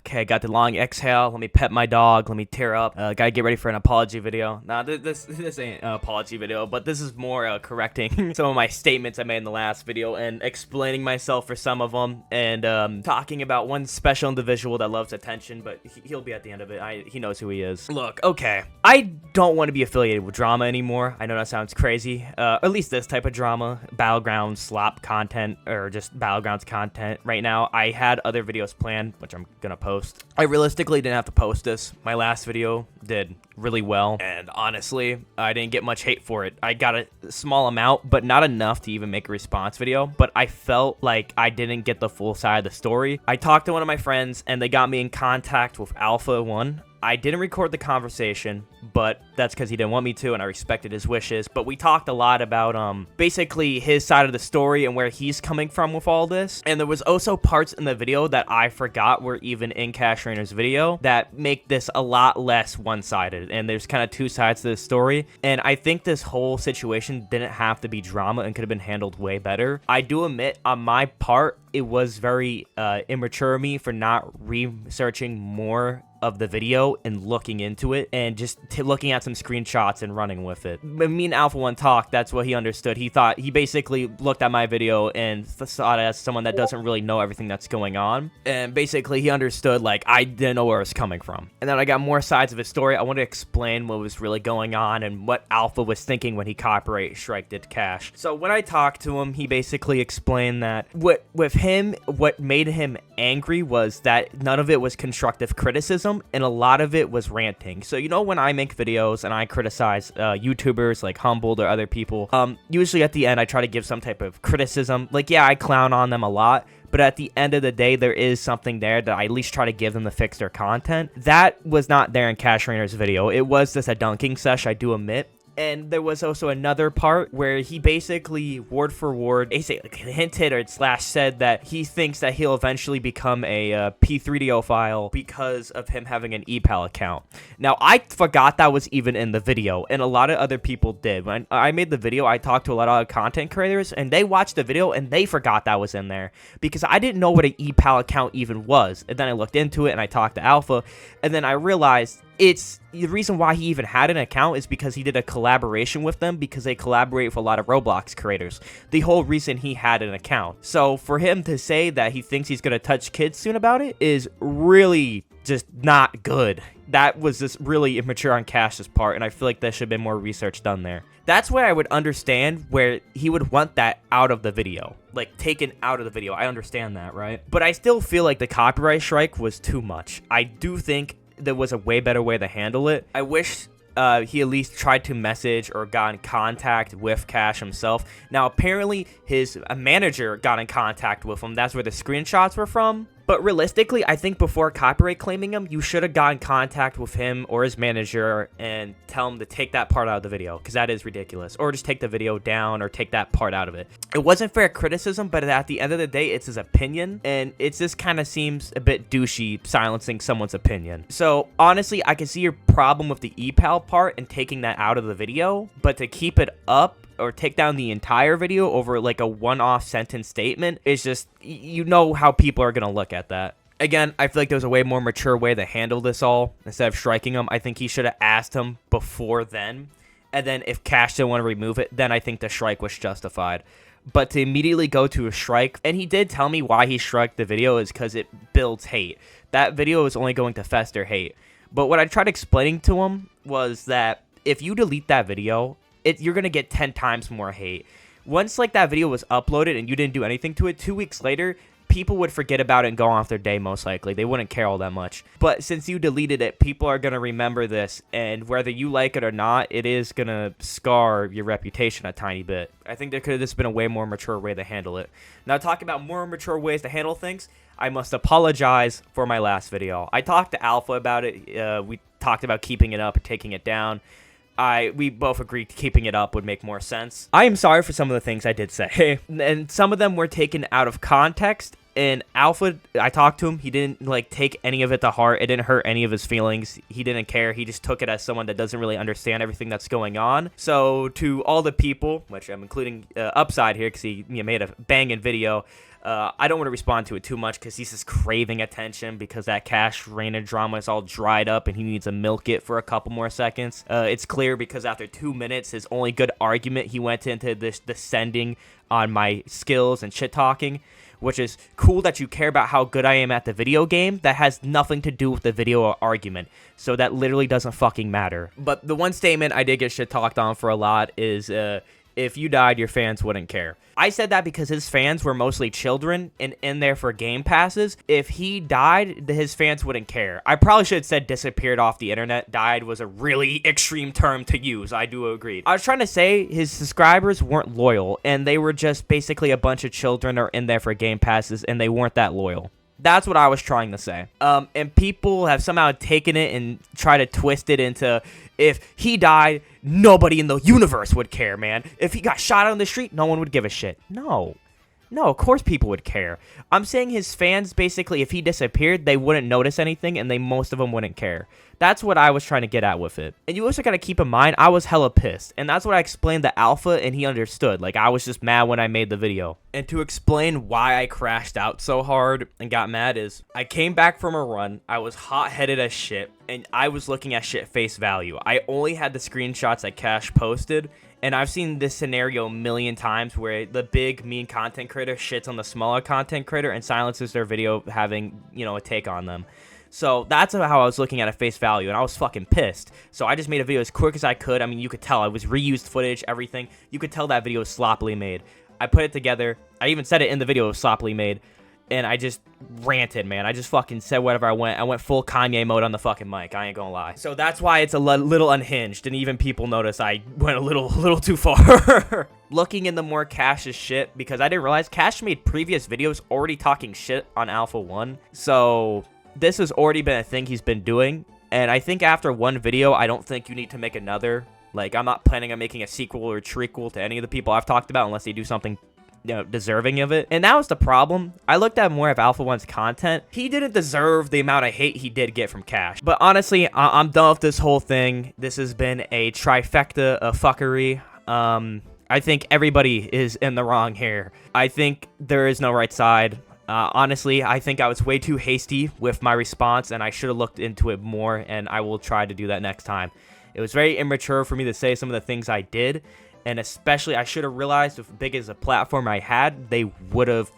Okay, got the long exhale. Let me pet my dog. Let me tear up. Gotta get ready for an apology video. Nah, this ain't an apology video, but this is more correcting some of my statements I made in the last video and explaining myself for some of them and talking about one special individual that loves attention, but he'll be at the end of it. He knows who he is. Look, okay, I don't want to be affiliated with drama anymore. I know that sounds crazy. At least this type of drama, battleground slop content, or just battlegrounds content. Right now, I had other videos planned, which I'm gonna post. I realistically didn't have to post this. My last video did really well, and honestly, I didn't get much hate for it. I got a small amount, but not enough to even make a response video, but I felt like I didn't get the full side of the story. I talked to one of my friends, and they got me in contact with Alpha1. I didn't record the conversation, but that's because he didn't want me to, and I respected his wishes. But we talked a lot about basically his side of the story and where he's coming from with all this. And there was also parts in the video that I forgot were even in Cashrainer's video that make this a lot less one-sided. And there's kind of two sides to the story. And I think this whole situation didn't have to be drama and could have been handled way better. I do admit, on my part, it was very immature of me for not researching more of the video and looking into it and just looking at some screenshots and running with it. When me and Alpha1 talked, that's what he understood. He basically looked at my video and saw it as someone that doesn't really know everything that's going on. And basically he understood, like, I didn't know where it was coming from. And then I got more sides of his story. I want to explain what was really going on and what Alpha was thinking when he copyright striked it Cash. So when I talked to him, he basically explained that what made him angry was that none of it was constructive criticism, and a lot of it was ranting. So, you know, when I make videos and I criticize YouTubers like Humbled or other people, usually at the end I try to give some type of criticism. Like, yeah, I clown on them a lot, but at the end of the day, there is something there that I at least try to give them to fix their content. That was not there in Cashrainer's video. It was just a dunking sesh, I do admit. And there was also another part where he basically, word for word, hinted or / said that he thinks that he'll eventually become a P3DO file because of him having an ePal account. Now, I forgot that was even in the video, and a lot of other people did. When I made the video, I talked to a lot of content creators, and they watched the video, and they forgot that was in there because I didn't know what an ePal account even was. And then I looked into it, and I talked to Alpha, and then I realized it's the reason why he even had an account is because he did a collaboration with them, because they collaborate with a lot of Roblox creators. The whole reason he had an account. So for him to say that he thinks he's going to touch kids soon about it is really just not good. That was just really immature on Cash's part, and I feel like there should have been more research done there. That's where I would understand where he would want that out of the video, like taken out of the video. I understand that, right? But I still feel like the copyright strike was too much. I do think there was a way better way to handle it. I wish he at least tried to message or got in contact with Cash himself. Now, apparently, his manager got in contact with him. That's where the screenshots were from. But realistically, I think before copyright claiming him, you should have got in contact with him or his manager and tell him to take that part out of the video, because that is ridiculous. Or just take the video down or take that part out of it. It wasn't fair criticism, but at the end of the day, it's his opinion, and it just kind of seems a bit douchey silencing someone's opinion. So honestly, I can see your problem with the ePal part and taking that out of the video, but to keep it up or take down the entire video over like a one-off sentence statement is just, you know how people are gonna look at that. Again, I feel like there was a way more mature way to handle this all. Instead of striking him, I think he should have asked him before then, and then if Cash didn't want to remove it, then I think the strike was justified. But to immediately go to a strike, and he did tell me why he struck the video is because it builds hate. That video is only going to fester hate. But what I tried explaining to him was that if you delete that video, you're going to get 10 times more hate. Once like that video was uploaded and you didn't do anything to it, 2 weeks later, people would forget about it and go off their day most likely. They wouldn't care all that much. But since you deleted it, people are going to remember this, and whether you like it or not, it is going to scar your reputation a tiny bit. I think there could have just been a way more mature way to handle it. Now, talking about more mature ways to handle things, I must apologize for my last video. I talked to Alpha about it. We talked about keeping it up or taking it down. We both agreed keeping it up would make more sense. I am sorry for some of the things I did say, and some of them were taken out of context, And Alpha, I talked to him. He didn't like take any of it to heart. It didn't hurt any of his feelings. He didn't care. He just took it as someone that doesn't really understand everything that's going on. So to all the people, which I'm including Upside here because he made a banging video, I don't want to respond to it too much because he's just craving attention because that Cashrainer drama is all dried up and he needs to milk it for a couple more seconds. It's clear because after 2 minutes, his only good argument, he went into this descending on my skills and shit talking, which is cool that you care about how good I am at the video game. That has nothing to do with the video or argument. So that literally doesn't fucking matter. But the one statement I did get shit talked on for a lot is, if you died, your fans wouldn't care. I said that because his fans were mostly children and in there for game passes. If he died, his fans wouldn't care. I probably should have said disappeared off the internet. Died was a really extreme term to use. I do agree. I was trying to say his subscribers weren't loyal and they were just basically a bunch of children or in there for game passes and they weren't that loyal. That's what I was trying to say. And people have somehow taken it and tried to twist it into, if he died, nobody in the universe would care, man. If he got shot out on the street, no one would give a shit. No, of course people would care. I'm saying his fans, basically, if he disappeared, they wouldn't notice anything, and most of them wouldn't care. That's what I was trying to get at with it. And you also got to keep in mind, I was hella pissed. And that's what I explained to Alpha, and he understood. Like, I was just mad when I made the video. And to explain why I crashed out so hard and got mad is, I came back from a run, I was hot-headed as shit, and I was looking at shit face value. I only had the screenshots that Cash posted, and I've seen this scenario a million times where the big, mean content creator shits on the smaller content creator and silences their video having, a take on them. So that's how I was looking at a face value, and I was fucking pissed. So I just made a video as quick as I could. I mean, you could tell. It was reused footage, everything. You could tell that video was sloppily made. I put it together. I even said it in the video, it was sloppily made. And I just ranted, man. I just fucking said whatever I went. I went full Kanye mode on the fucking mic. I ain't gonna lie. So that's why it's a little unhinged. And even people notice I went a little too far. Looking into more Cash's shit, because I didn't realize Cash made previous videos already talking shit on Alpha1. So this has already been a thing he's been doing, and I think after one video, I don't think you need to make another. Like, I'm not planning on making a sequel or trequel to any of the people I've talked about unless they do something, deserving of it. And that was the problem. I looked at more of Alpha1's content. He didn't deserve the amount of hate he did get from Cash. But honestly, I'm done with this whole thing. This has been a trifecta of fuckery. I think everybody is in the wrong here. I think there is no right side. Honestly, I think I was way too hasty with my response, and I should have looked into it more, and I will try to do that next time. It was very immature for me to say some of the things I did, and especially I should have realized if big as a platform I had, they would have,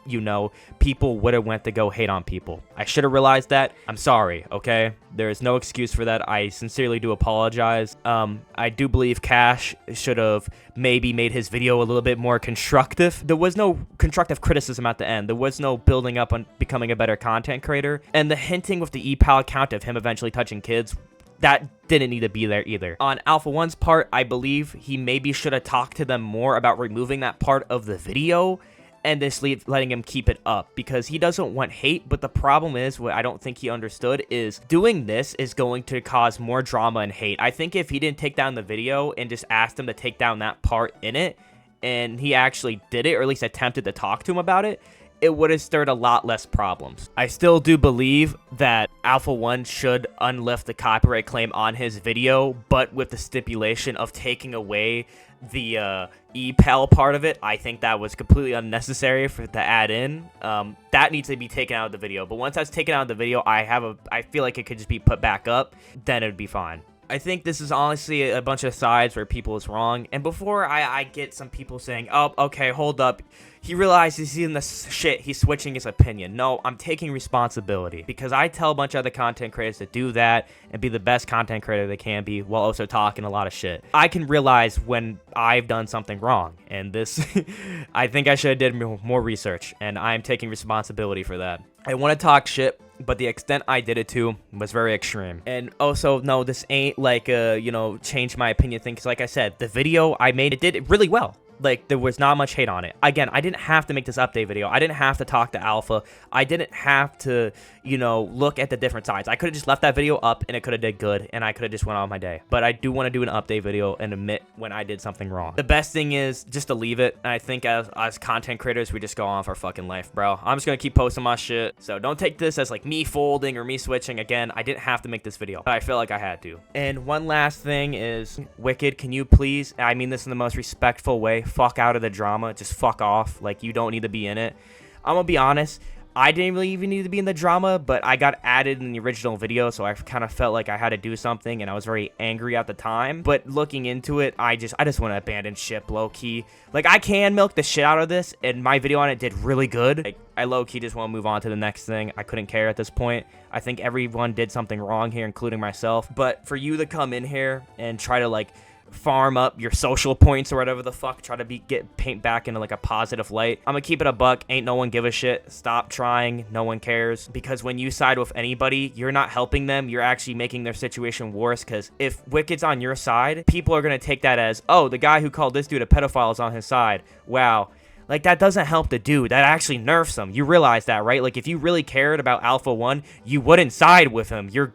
people would have went to go hate on people. I should have realized that. I'm sorry, okay? There is no excuse for that. I sincerely do apologize. I do believe Cash should have maybe made his video a little bit more constructive. There was no constructive criticism at the end. There was no building up on becoming a better content creator. And the hinting with the ePal account of him eventually touching kids, that didn't need to be there either. On Alpha1's part, I believe he maybe should have talked to them more about removing that part of the video and just letting him keep it up, because he doesn't want hate. But the problem is, what I don't think he understood is doing this is going to cause more drama and hate. I think if he didn't take down the video and just asked him to take down that part in it, and he actually did it, or at least attempted to talk to him about it, it would have stirred a lot less problems. I still do believe that Alpha1 should unlift the copyright claim on his video, but with the stipulation of taking away the ePal part of it. I think that was completely unnecessary for to add in. That needs to be taken out of the video. But once that's taken out of the video, I feel like it could just be put back up. Then it would be fine. I think this is honestly a bunch of sides where people is wrong. And before I get some people saying, oh, okay, hold up, he realizes he's in the shit, he's switching his opinion. No, I'm taking responsibility, because I tell a bunch of other content creators to do that and be the best content creator they can be while also talking a lot of shit. I can realize when I've done something wrong, and this, I think I should have did more research, and I'm taking responsibility for that. I want to talk shit, but the extent I did it to was very extreme. And also, no, this ain't like a, change my opinion thing, because like I said, the video I made, it did really well. Like, there was not much hate on it. Again, I didn't have to make this update video. I didn't have to talk to Alpha. I didn't have to, you know, look at the different sides. I could have just left that video up and it could have did good and I could have just went on my day. But I do want to do an update video and admit when I did something wrong. The best thing is just to leave it. And I think as content creators, we just go on for fucking life, bro. I'm just going to keep posting my shit. So don't take this as like me folding or me switching. Again, I didn't have to make this video, but I feel like I had to. And one last thing is, Wicked, can you please, I mean this in the most respectful way, fuck out of the drama. Just fuck off. Like, you don't need to be in it. I'm gonna be honest, I didn't really even need to be in the drama, but I got added in the original video, so I kind of felt like I had to do something, and I was very angry at the time. But looking into it, I just want to abandon ship, low-key. Like, I can milk the shit out of this, and my video on it did really good. Like, I low-key just want to move on to the next thing. I couldn't care at this point. I think everyone did something wrong here, including myself. But for you to come in here and try to, like, farm up your social points or whatever the fuck, try to paint back into like a positive light, I'm gonna keep it a buck. Ain't no one give a shit. Stop trying. No one cares, because when you side with anybody, you're not helping them. You're actually making their situation worse, because if Wicked's on your side, people are gonna take that as, oh, the guy who called this dude a pedophile is on his side. Wow. Like, that doesn't help the dude. That actually nerfs him. You realize that, right? Like, if you really cared about Alpha1, you wouldn't side with him. You're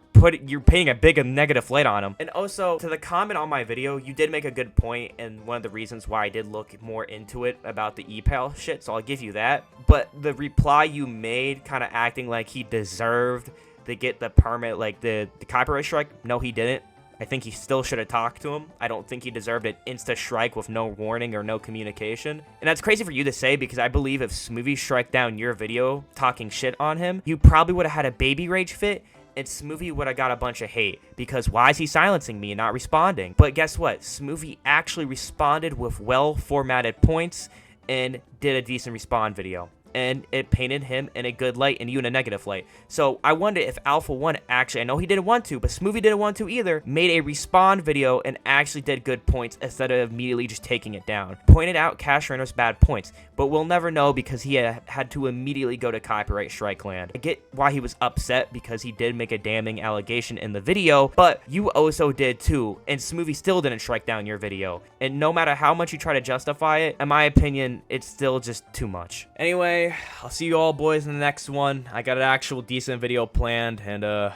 painting a big negative light on him. And also, to the comment on my video, you did make a good point, and one of the reasons why I did look more into it about the EPAL shit, so I'll give you that. But the reply you made, kind of acting like he deserved to get the permit, like the copyright strike, no, he didn't. I think he still should have talked to him. I don't think he deserved an insta strike with no warning or no communication. And that's crazy for you to say, because I believe if Smoothie strike down your video talking shit on him, you probably would have had a baby rage fit, and Smoothie would have got a bunch of hate, because why is he silencing me and not responding? But guess what? Smoothie actually responded with well-formatted points and did a decent respond video. And it painted him in a good light and you in a negative light. So I wonder if Alpha1 actually, I know he didn't want to, but Smoothie didn't want to either, made a respond video and actually did good points instead of immediately just taking it down. Pointed out Cashrainer's bad points, but we'll never know because he had to immediately go to copyright strike land. I get why he was upset, because he did make a damning allegation in the video, but you also did too, and Smoothie still didn't strike down your video. And no matter how much you try to justify it, in my opinion, it's still just too much. Anyway, I'll see you all boys in the next one. I got an actual decent video planned, and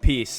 peace.